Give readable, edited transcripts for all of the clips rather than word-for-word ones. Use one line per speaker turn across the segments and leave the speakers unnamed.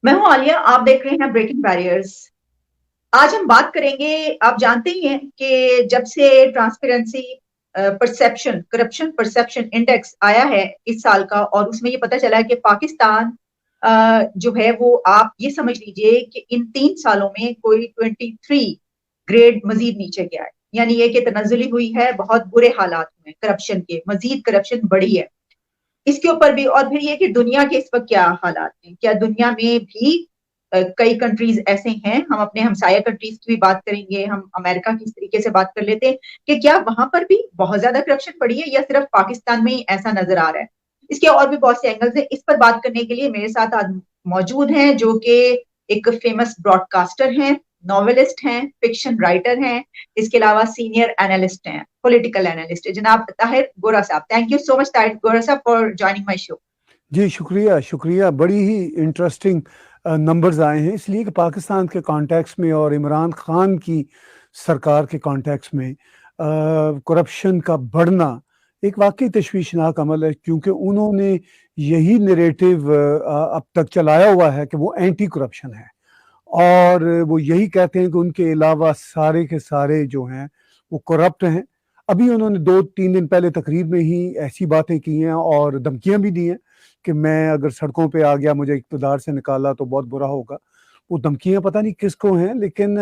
میں ہوں عالیہ، آپ دیکھ رہے ہیں بریکنگ بیریئرز۔ آج ہم بات کریں گے، آپ جانتے ہی ہیں کہ جب سے transparency perception corruption perception index آیا ہے اس سال کا، اور اس میں یہ پتا چلا ہے کہ پاکستان جو ہے وہ آپ یہ سمجھ لیجئے کہ ان 3 سالوں میں کوئی 23 گریڈ مزید نیچے گیا ہے، یعنی یہ کہ تنزلی ہوئی ہے، بہت برے حالات میں کرپشن کے، مزید کرپشن بڑھی ہے اس کے اوپر بھی۔ اور پھر یہ کہ دنیا کے اس وقت کیا حالات ہیں، کیا دنیا میں بھی کئی کنٹریز ایسے ہیں، ہم اپنے ہمسایہ کنٹریز کی بھی بات کریں گے، ہم امریکہ کی اس طریقے سے بات کر لیتے ہیں کہ کیا وہاں پر بھی بہت زیادہ کرپشن پڑی ہے یا صرف پاکستان میں ہی ایسا نظر آ رہا ہے۔ اس کے اور بھی بہت سے اینگلز ہیں، اس پر بات کرنے کے لیے میرے ساتھ آج موجود ہیں جو کہ ایک فیمس براڈ کاسٹر ہیں، ناولسٹ ہیں، فکشن رائٹر ہیں، اس کے علاوہ سینئر اینالسٹ ہیں، پولیٹیکل اینالسٹ، جناب طاہر گورا صاحب۔ تھینک یو سو مچ طاہر گورا صاحب فار جوائننگ مائی شو۔
جی شکریہ شکریہ، بڑی ہی انٹرسٹنگ نمبرز آئے ہیں، اس لیے کہ پاکستان کے کانٹیکس میں اور عمران خان کی سرکار کے کانٹیکس میں کرپشن کا بڑھنا ایک واقعی تشویشناک عمل ہے، کیونکہ انہوں نے یہی نیریٹو اب تک چلایا ہوا ہے کہ وہ اینٹی کرپشن ہے، اور وہ یہی کہتے ہیں کہ ان کے علاوہ سارے کے سارے جو ہیں وہ کرپٹ ہیں۔ ابھی انہوں نے 2-3 دن پہلے تقریر میں ہی ایسی باتیں کی ہیں اور دھمکیاں بھی دی ہیں کہ میں اگر سڑکوں پہ آ گیا، مجھے اقتدار سے نکالا تو بہت برا ہوگا۔ وہ دھمکیاں پتہ نہیں کس کو ہیں، لیکن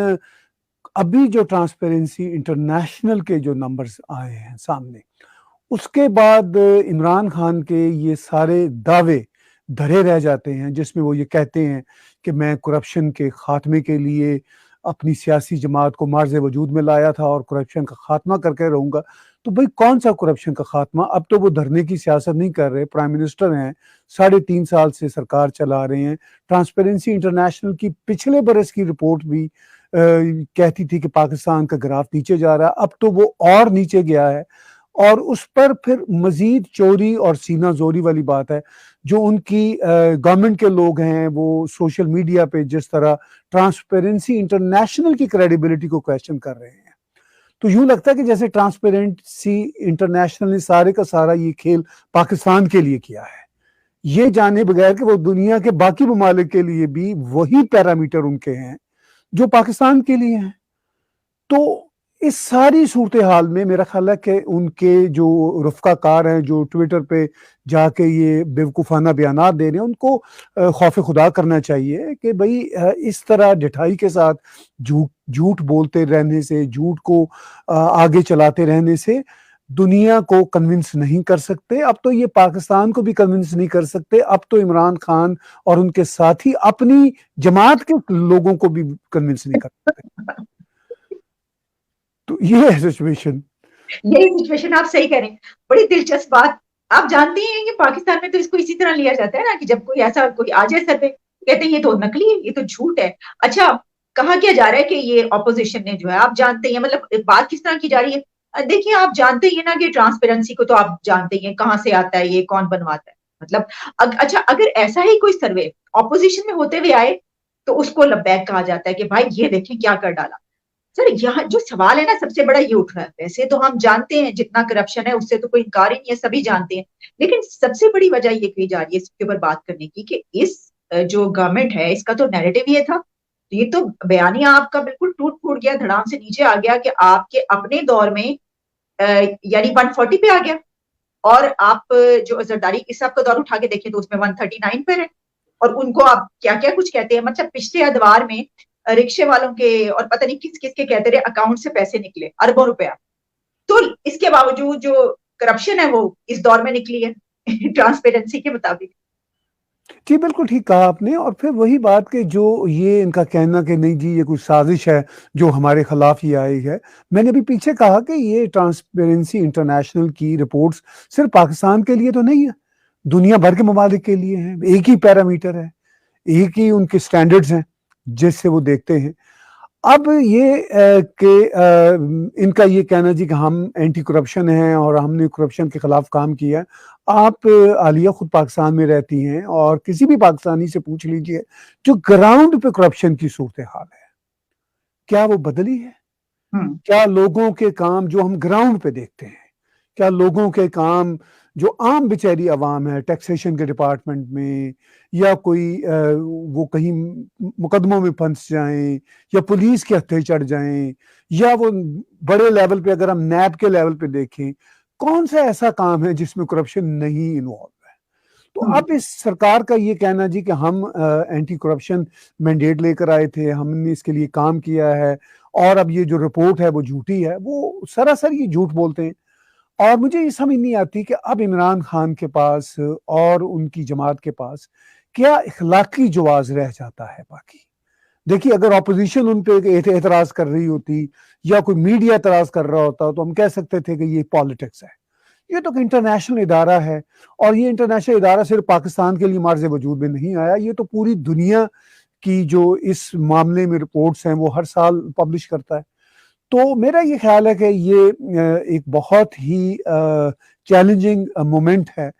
ابھی جو ٹرانسپیرنسی انٹرنیشنل کے جو نمبرز آئے ہیں سامنے، اس کے بعد عمران خان کے یہ سارے دعوے دھرے رہ جاتے ہیں، جس میں وہ یہ کہتے ہیں کہ میں کرپشن کے خاتمے کے لیے اپنی سیاسی جماعت کو معرض وجود میں لایا تھا اور کرپشن کا خاتمہ کر کے رہوں گا۔ تو بھئی کون سا کرپشن کا خاتمہ؟ اب تو وہ دھرنے کی سیاست نہیں کر رہے، پرائم منسٹر ہیں، 3.5 سال سے سرکار چلا رہے ہیں۔ ٹرانسپیرنسی انٹرنیشنل کی پچھلے برس کی رپورٹ بھی کہتی تھی کہ پاکستان کا گراف نیچے جا رہا ہے، اب تو وہ اور نیچے گیا ہے، اور اس پر پھر مزید چوری اور سینہ زوری والی بات ہے۔ جو ان کی گورنمنٹ کے لوگ ہیں وہ سوشل میڈیا پہ جس طرح ٹرانسپیرنسی انٹرنیشنل کی کریڈیبلٹی کو کویسچن کر رہے ہیں، تو یوں لگتا ہے کہ جیسے ٹرانسپیرنسی انٹرنیشنل نے سارے کا سارا یہ کھیل پاکستان کے لیے کیا ہے، یہ جانے بغیر کہ وہ دنیا کے باقی ممالک کے لیے بھی وہی پیرامیٹر ان کے ہیں جو پاکستان کے لیے ہیں۔ تو اس ساری صورتحال میں میرا خیال ہے کہ ان کے جو رفقا کار ہیں جو ٹویٹر پہ جا کے یہ بیوقوفانہ بیانات دے رہے ہیں، ان کو خوف خدا کرنا چاہیے کہ بھئی اس طرح ڈٹھائی کے ساتھ جھوٹ بولتے رہنے سے، جھوٹ کو آگے چلاتے رہنے سے دنیا کو کنونس نہیں کر سکتے۔ اب تو یہ پاکستان کو بھی کنونس نہیں کر سکتے، اب تو عمران خان اور ان کے ساتھی اپنی جماعت کے لوگوں کو بھی کنونس نہیں کر سکتے۔ تو یہ ہے سچویشن۔
یہی سچویشن آپ صحیح کہہ رہے ہیں، بڑی دلچسپ بات۔ آپ جانتے ہیں کہ پاکستان میں تو اس کو اسی طرح لیا جاتا ہے نا کہ جب کوئی ایسا کوئی آ جائے سر پہ، کہتے ہیں یہ تو نکلی ہے، یہ تو جھوٹ ہے۔ اچھا، کہا کیا جا رہا ہے کہ یہ اپوزیشن نے جو ہے، آپ جانتے ہیں مطلب بات کس طرح کی جا رہی ہے۔ دیکھیے آپ جانتے ہی نا کہ ٹرانسپیرنسی کو تو آپ جانتے ہی ہیں کہاں سے آتا ہے، یہ کون بنواتا ہے، مطلب اچھا اگر ایسا ہی کوئی سروے اپوزیشن میں ہوتے ہوئے آئے تو اس کو لبیک کہا جاتا ہے کہ بھائی یہ دیکھیں کیا کر ڈالا۔ سر یہاں جو سوال ہے نا سب سے بڑا یہ اٹھ رہا ہے، ویسے تو ہم جانتے ہیں جتنا کرپشن ہے اس سے تو کوئی انکار ہی نہیں ہے، سبھی جانتے ہیں، لیکن سب سے بڑی وجہ یہ کہی جا رہی ہے اس کے اوپر بات کرنے کی کہ اس جو گورنمنٹ ہے اس کا تو نیریٹو یہ تھا، یہ تو بیانیہ آپ کا بالکل ٹوٹ پھوٹ گیا، دھڑام سے نیچے آ گیا کہ آپ کے اپنے دور میں یعنی 140 پہ آ گیا، اور آپ جو زرداری صاحب کا دور اٹھا کے دیکھیں تو اس میں 139 پہ ہے، اور ان کو آپ کیا کیا کچھ کہتے ہیں، مطلب پچھلے ادوار میں رکشے والوں کے اور پتہ نہیں کس کس کے کہتے رہے اکاؤنٹ سے پیسے نکلے اربوں روپیہ، تو اس کے باوجود جو کرپشن ہے وہ اس دور میں نکلی ہے ٹرانسپیرنسی کے مطابق۔
جی بالکل ٹھیک کہا آپ نے، اور پھر وہی بات کہ جو یہ ان کا کہنا کہ نہیں جی یہ کوئی سازش ہے جو ہمارے خلاف یہ آئی ہے، میں نے بھی پیچھے کہا کہ یہ ٹرانسپیرنسی انٹرنیشنل کی رپورٹس صرف پاکستان کے لیے تو نہیں ہے، دنیا بھر کے ممالک کے لیے ہیں، ایک ہی پیرامیٹر ہے، ایک ہی ان کے سٹینڈرڈز ہیں جس سے وہ دیکھتے ہیں۔ اب یہ کہ ان کا یہ کہنا جی کہ ہم اینٹی کرپشن ہیں اور ہم نے کرپشن کے خلاف کام کیا ہے۔ آپ عالیہ خود پاکستان میں رہتی ہیں اور کسی بھی پاکستانی سے پوچھ لیجئے جو گراؤنڈ پہ کرپشن کی صورتحال ہے کیا وہ بدلی ہے؟ کیا لوگوں کے کام جو ہم گراؤنڈ پہ دیکھتے ہیں، کیا لوگوں کے کام جو عام بیچاری عوام ہے ٹیکسیشن کے ڈپارٹمنٹ میں، یا کوئی وہ کہیں مقدموں میں پھنس جائیں یا پولیس کے ہتھے چڑھ جائیں، یا وہ بڑے لیول پہ اگر ہم نیب کے لیول پہ دیکھیں کون سا ایسا کام ہے جس میں کرپشن نہیں انوالو ہے. تو اب اس سرکار کا یہ کہنا جی کہ ہم اینٹی کرپشن مینڈیٹ لے کر آئے تھے، ہم نے اس کے لیے کام کیا ہے، اور اب یہ جو رپورٹ ہے وہ جھوٹی ہے، وہ سراسر یہ جھوٹ بولتے ہیں. اور مجھے یہ سمجھ نہیں آتی کہ اب عمران خان کے پاس اور ان کی جماعت کے پاس کیا اخلاقی جواز رہ جاتا ہے باقی. دیکھیے اگر اپوزیشن ان پہ اعتراض کر رہی ہوتی یا کوئی میڈیا اعتراض کر رہا ہوتا تو ہم کہہ سکتے تھے کہ یہ پالیٹکس ہے. یہ تو انٹرنیشنل ادارہ ہے، اور یہ انٹرنیشنل ادارہ صرف پاکستان کے لیے مارز وجود میں نہیں آیا، یہ تو پوری دنیا کی جو اس معاملے میں رپورٹس ہیں وہ ہر سال پبلش کرتا ہے. تو میرا یہ خیال ہے کہ یہ ایک بہت ہی چیلنجنگ مومنٹ ہے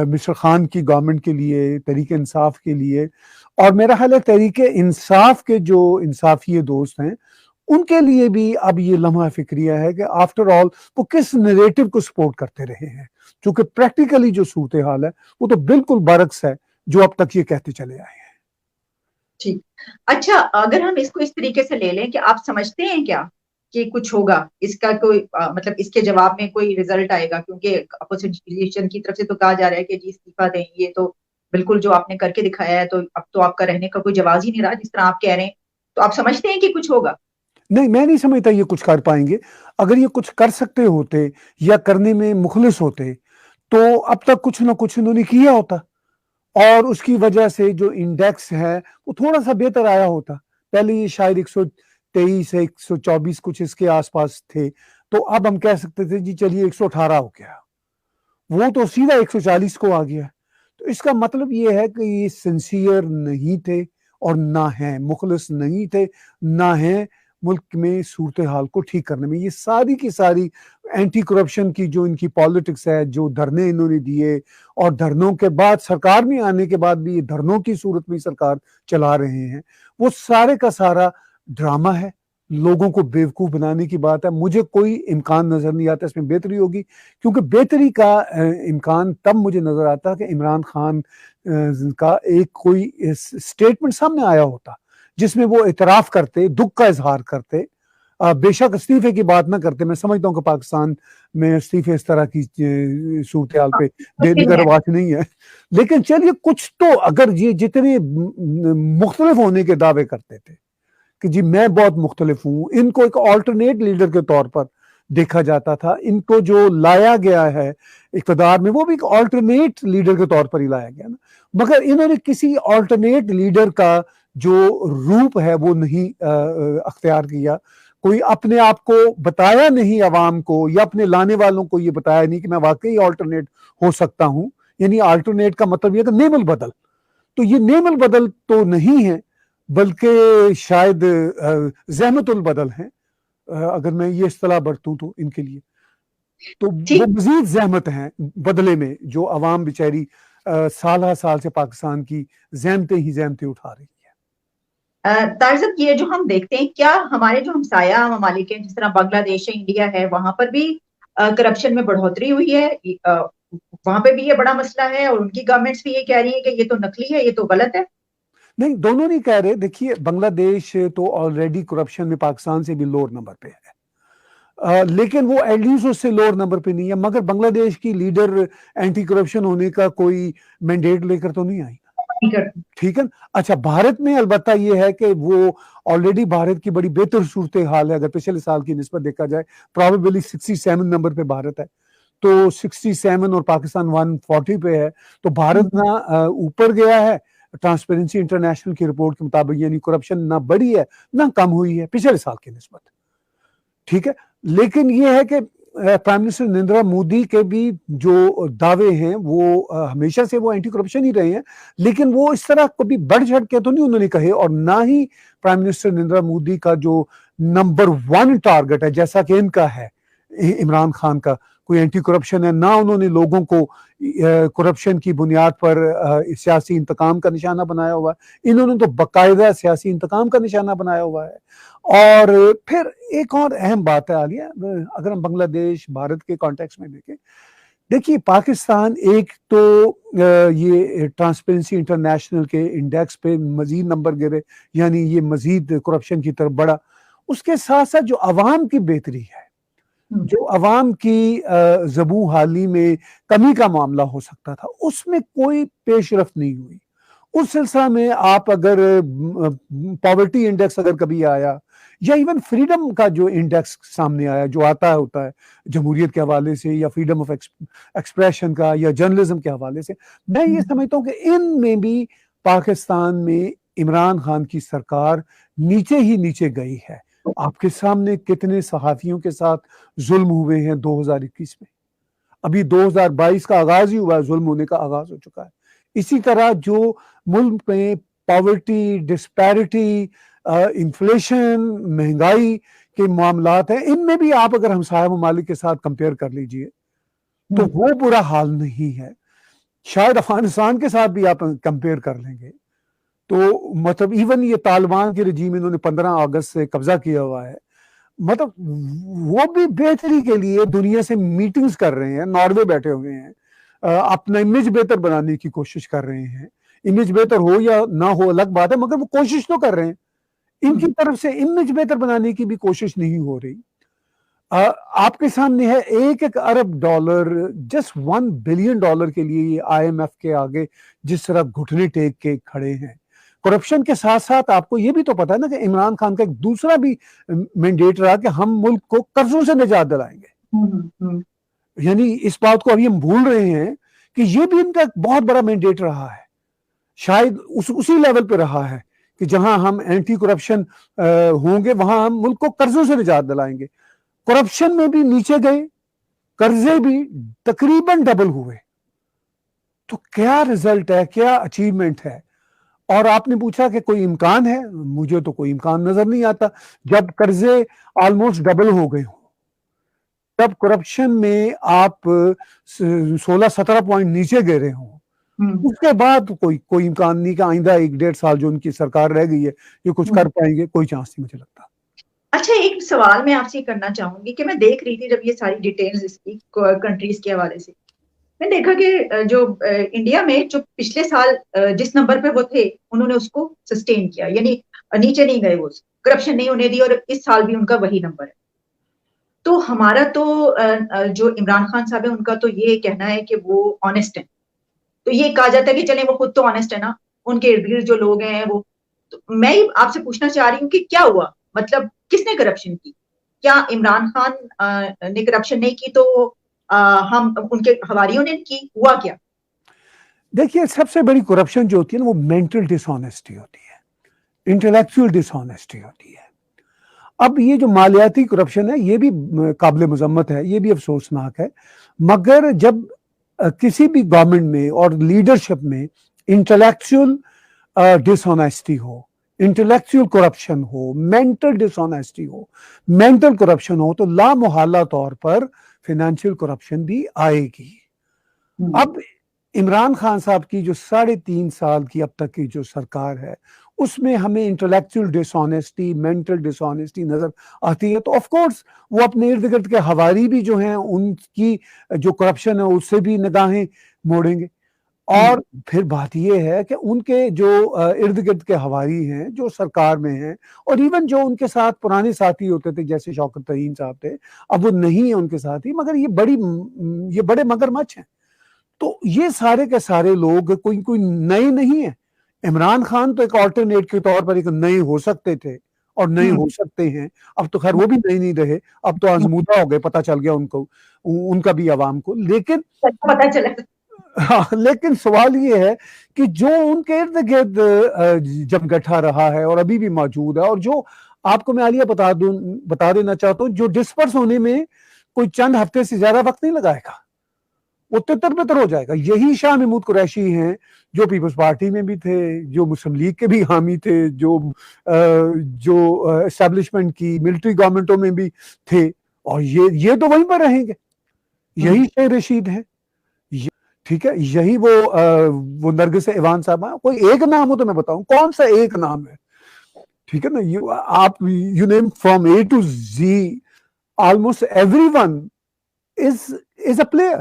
مسٹر خان کی گورنمنٹ کے لیے، تحریک انصاف کے لیے. اور میرا خیال ہے تحریک انصاف کے جو انصافی دوست ہیں ان کے لیے بھی اب یہ لمحہ فکریہ ہے کہ آفٹر آل وہ کس نریٹو کو سپورٹ کرتے رہے ہیں، چونکہ پریکٹیکلی جو صورتحال ہے وہ تو بالکل برعکس ہے جو اب تک یہ کہتے چلے آئے ہیں.
ٹھیک. اچھا اگر ہم اس کو اس طریقے سے لے لیں کہ آپ سمجھتے ہیں کیا کہ کچھ ہوگا اس کا کوئی مطلب اس کے جواب میں کوئی رزلٹ آئے گا؟ کیونکہ اپوزیشن کی طرف سے تو کہا جا رہا ہے کہ جی استعفیٰ دیں، یہ تو بالکل جو آپ نے کر کے دکھایا ہے تو اب تو آپ کا رہنے کا کوئی جواز ہی نہیں رہا جس طرح آپ کہہ رہے ہیں. تو آپ سمجھتے ہیں کہ کچھ ہوگا؟
نہیں، میں نہیں سمجھتا یہ کچھ کر پائیں گے. اگر یہ کچھ کر سکتے ہوتے یا کرنے میں مخلص ہوتے تو اب تک کچھ نہ کچھ انہوں نے کیا ہوتا، اور اس کی وجہ سے جو انڈیکس ہے وہ تھوڑا سا بہتر آیا ہوتا. پہلے یہ شاید 123 ہے 124 کچھ اس کے آس پاس تھے، تو اب ہم کہہ سکتے تھے جی چلیے 118 ہو گیا، وہ تو سیدھا 140 کو آ گیا. تو اس کا مطلب یہ ہے کہ یہ سنسیئر نہیں تھے اور نہ ہیں، مخلص نہیں تھے، نہ ہیں ملک میں صورتحال کو ٹھیک کرنے میں. یہ ساری کی ساری اینٹی کرپشن کی جو ان کی پالیٹکس ہے، جو دھرنے انہوں نے دیے، اور دھرنوں کے بعد سرکار میں آنے کے بعد بھی یہ دھرنوں کی صورت میں سرکار چلا رہے ہیں، وہ سارے کا سارا ڈرامہ ہے، لوگوں کو بیوقوف بنانے کی بات ہے. مجھے کوئی امکان نظر نہیں آتا اس میں بہتری ہوگی، کیونکہ بہتری کا امکان تب مجھے نظر آتا کہ عمران خان کا ایک کوئی اسٹیٹمنٹ سامنے آیا ہوتا جس میں وہ اعتراف کرتے، دکھ کا اظہار کرتے، بے شک استعفے کی بات نہ کرتے. میں سمجھتا ہوں کہ پاکستان میں استعفے اس طرح کی صورتحال پہ دینے کا رواج نہیں ہے، لیکن چلیے کچھ تو، اگر یہ جتنے مختلف ہونے کے دعوے کرتے تھے کہ جی میں بہت مختلف ہوں، ان کو ایک آلٹرنیٹ لیڈر کے طور پر دیکھا جاتا تھا، ان کو جو لایا گیا ہے اقتدار میں وہ بھی ایک آلٹرنیٹ لیڈر کے طور پر ہی لایا گیا نا، مگر انہوں نے کسی آلٹرنیٹ لیڈر کا جو روپ ہے وہ نہیں اختیار کیا. کوئی اپنے آپ کو بتایا نہیں عوام کو، یا اپنے لانے والوں کو یہ بتایا نہیں کہ میں واقعی آلٹرنیٹ ہو سکتا ہوں. یعنی آلٹرنیٹ کا مطلب یہ کہ نیم البدل، تو یہ نیم البدل تو نہیں ہے بلکہ شاید زحمت البدل ہیں، اگر میں یہ اصطلاح برتوں تو ان کے لیے تو وہ مزید زحمت ہیں بدلے میں، جو عوام بیچاری سالہ سال سے پاکستان کی زحمتیں ہی زحمتیں اٹھا رہی ہے.
طارق، یہ جو ہم دیکھتے ہیں، کیا ہمارے جو ہمسایہ ممالک ہیں جس طرح بنگلہ دیش ہے، انڈیا ہے، وہاں پر بھی کرپشن میں بڑھوتری ہوئی ہے؟ وہاں پہ بھی یہ بڑا مسئلہ ہے اور ان کی گورنمنٹس بھی یہ کہہ رہی ہے کہ یہ تو نقلی ہے، یہ تو غلط ہے.
نہیں، دونوں نہیں کہہ رہے. دیکھیے بنگلہ دیش تو آلریڈی کرپشن میں پاکستان سے بھی لوور نمبر پہ ہے، لیکن وہ ایٹ لیسٹ اس سے لوور نمبر پہ نہیں ہے. مگر بنگلہ دیش کی لیڈر اینٹی کرپشن ہونے کا کوئی مینڈیٹ لے کر تو نہیں آئی، ٹھیک ہے. اچھا، بھارت میں البتہ یہ ہے کہ وہ آلریڈی بھارت کی بڑی بہتر صورتحال ہے. اگر پچھلے سال کی نسبت دیکھا جائے پرابیبلی 67 نمبر پہ بھارت ہے، تو 67 اور پاکستان 140 پہ ہے. تو بھارت نہ اوپر گیا ہے ٹرانسپیرنسی انٹرنیشنل کی رپورٹ کے مطابق، یعنی کرپشن نہ بڑھی ہے نہ کم ہوئی ہے پچھلے سال کی نسبت، ٹھیک ہے. لیکن یہ ہے کہ پرائم منسٹر نریندر مودی کے بھی جو دعوے ہیں وہ ہمیشہ سے وہ اینٹی کرپشن ہی رہے ہیں، لیکن وہ اس طرح کبھی بڑھ چڑھ کے تو نہیں انہوں نے کہے. اور نہ ہی پرائم منسٹر نریندر مودی کا جو نمبر 1 ٹارگٹ ہے جیسا کہ ان کا ہے عمران خان کا، کوئی اینٹی کرپشن ہے. نہ انہوں نے لوگوں کو کرپشن کی بنیاد پر سیاسی انتقام کا نشانہ بنایا ہوا ہے، انہوں نے تو باقاعدہ سیاسی انتقام کا نشانہ بنایا ہوا ہے. اور پھر ایک اور اہم بات ہے عالیہ، اگر ہم بنگلہ دیش بھارت کے کانٹیکس میں دیکھیں دیکھیے پاکستان ایک تو یہ ٹرانسپیرنسی انٹرنیشنل کے انڈیکس پہ مزید نمبر گرے، یعنی یہ مزید کرپشن کی طرف بڑھا. اس کے ساتھ ساتھ جو عوام کی بہتری ہے، جو عوام کی زبوں حالی میں کمی کا معاملہ ہو سکتا تھا، اس میں کوئی پیش رفت نہیں ہوئی. اس سلسلہ میں آپ اگر پاورٹی انڈیکس اگر کبھی آیا، یا ایون فریڈم کا جو انڈیکس سامنے آیا جو آتا ہوتا ہے جمہوریت کے حوالے سے، یا فریڈم آف ایکسپریشن کا، یا جرنلزم کے حوالے سے، میں یہ سمجھتا ہوں کہ ان میں بھی پاکستان میں عمران خان کی سرکار نیچے ہی نیچے گئی ہے. آپ کے سامنے کتنے صحافیوں کے ساتھ ظلم ہوئے ہیں 2021 میں، ابھی 2022 کا آغاز ہی ہوا ہے، ظلم ہونے کا آغاز ہو چکا ہے. اسی طرح جو ملک میں پاورٹی، ڈسپیرٹی، انفلیشن، مہنگائی کے معاملات ہیں، ان میں بھی آپ اگر ہمسایہ ممالک کے ساتھ کمپیئر کر لیجئے تو وہ برا حال نہیں ہے. شاید افغانستان کے ساتھ بھی آپ کمپیئر کر لیں گے تو مطلب ایون یہ طالبان کی رجیم انہوں نے 15 اگست سے قبضہ کیا ہوا ہے، مطلب وہ بھی بہتری کے لیے دنیا سے میٹنگز کر رہے ہیں، ناروے بیٹھے ہوئے ہیں، اپنا امیج بہتر بنانے کی کوشش کر رہے ہیں. امیج بہتر ہو یا نہ ہو الگ بات ہے، مگر وہ کوشش تو کر رہے ہیں. ان کی طرف سے امیج بہتر بنانے کی بھی کوشش نہیں ہو رہی. آپ کے سامنے ہے 1 ارب ڈالر، جسٹ $1 بلین کے لیے یہ IMF کے آگے جس طرح گھٹنے ٹیک کے کھڑے ہیں. کرپشن کے ساتھ ساتھ آپ کو یہ بھی تو پتا ہے نا کہ عمران خان کا ایک دوسرا بھی مینڈیٹ رہا کہ ہم ملک کو قرضوں سے نجات دلائیں گے. یعنی اس بات کو ابھی ہم بھول رہے ہیں کہ یہ بھی ان کا ایک بہت بڑا مینڈیٹ رہا ہے، شاید اسی لیول پہ رہا ہے کہ جہاں ہم اینٹی کرپشن ہوں گے وہاں ہم ملک کو قرضوں سے نجات دلائیں گے. کرپشن میں بھی نیچے گئے، قرضے بھی تقریباً ڈبل ہوئے. تو کیا رزلٹ ہے، کیا اچیومنٹ ہے؟ اور آپ نے پوچھا کہ کوئی امکان ہے، مجھے تو کوئی امکان نظر نہیں آتا. جب قرضے آلموسٹ ڈبل ہو گئے ہوں، جب کرپشن میں آپ 16-17 پوائنٹ نیچے گرے ہوں، اس کے بعد کوئی امکان نہیں کہ آئندہ 1-1.5 سال جو ان کی سرکار رہ گئی ہے یہ کچھ کر پائیں گے. کوئی چانس نہیں مجھے لگتا.
اچھا، ایک سوال میں آپ سے کرنا چاہوں گی کہ میں دیکھ رہی تھی جب یہ ساری ڈیٹیلز اس کی کنٹریز کے حوالے سے، میں دیکھا کہ جو انڈیا میں جو پچھلے سال جس نمبر پہ وہ تھے انہوں نے اس کو سسٹین کیا، یعنی نیچے نہیں گئے، وہ کرپشن نہیں ہونے دی، اور اس سال بھی ان کا وہی نمبر ہے. تو ہمارا تو جو عمران خان صاحب ہے ان کا تو یہ کہنا ہے کہ وہ آنےسٹ ہیں. تو یہ کہا جاتا ہے کہ چلیں وہ خود تو آنےسٹ ہے نا، ان کے ارد گرد جو لوگ ہیں وہ. میں آپ سے پوچھنا چاہ رہی ہوں کہ کیا ہوا، مطلب کس نے کرپشن کی؟ کیا عمران خان نے کرپشن نہیں کی تو ہم ان کے حواریوں نے کی؟ ہوا کیا؟
دیکھیے سب سے بڑی کرپشن جو ہوتی ہے نا وہ مینٹل ڈس آنیسٹی ہوتی ہے، انٹلیکچوئل ڈس آنیسٹی ہوتی ہے. اب یہ جو مالیاتی کرپشن ہے یہ بھی قابل مذمت ہے، یہ بھی افسوسناک ہے. مگر جب کسی بھی گورنمنٹ میں اور لیڈرشپ میں انٹلیکچوئل ڈس آنیسٹی ہو، انٹلیکچوئل کرپشن ہو، مینٹل ڈس آنیسٹی ہو، مینٹل کرپشن ہو، تو لامحالہ طور پر فائنینشیل کرپشن بھی آئے گی. اب عمران خان صاحب کی جو 3.5 سال کی اب تک کی جو سرکار ہے اس میں ہمیں انٹلیکچوئل ڈس آنیسٹی، مینٹل ڈس آنیسٹی نظر آتی ہے. تو آف کورس وہ اپنے ارد گرد کے حواری بھی جو ہیں ان کی جو کرپشن ہے اس سے بھی نگاہیں موڑیں گے. اور پھر بات یہ ہے کہ ان کے جو ارد گرد کے حواری ہیں جو سرکار میں ہیں، اور ایون جو ان کے ساتھ پرانے ساتھی ہوتے تھے جیسے شوکت ترین صاحب تھے، اب وہ نہیں ہیں ان کے ساتھی، مگر یہ بڑے مگرمچھ ہیں. تو یہ سارے کے سارے لوگ کوئی نئے نہیں ہیں. عمران خان تو ایک آلٹرنیٹ کے طور پر ایک نئے ہو سکتے تھے اور نئے ہو سکتے ہیں. اب تو خیر وہ بھی نئے نہیں رہے، اب تو آزمودہ ہو گئے، پتہ چل گیا ان کو، ان کا بھی عوام کو.
پتہ چلا.
لیکن سوال یہ ہے کہ جو ان کے ارد گرد جب گٹھا رہا ہے اور ابھی بھی موجود ہے، اور جو آپ کو میں عالیہ بتا دینا چاہتا ہوں، جو ڈسپرس ہونے میں کوئی چند ہفتے سے زیادہ وقت نہیں لگائے گا، وہ تتر بتر ہو جائے گا. یہی شاہ محمود قریشی ہیں جو پیپلز پارٹی میں بھی تھے، جو مسلم لیگ کے بھی حامی تھے، جو اسٹیبلشمنٹ کی ملٹری گورنمنٹوں میں بھی تھے، اور یہ تو وہیں پر رہیں گے. یہی شیخ رشید ہیں، ٹھیک ہے، یہی وہ نرگس ایوان صاحب ہیں. کوئی ایک نام ہو تو میں بتاؤں کون سا ایک نام ہے، ٹھیک ہے نا. آپ you name from A to Z, almost everyone is a player.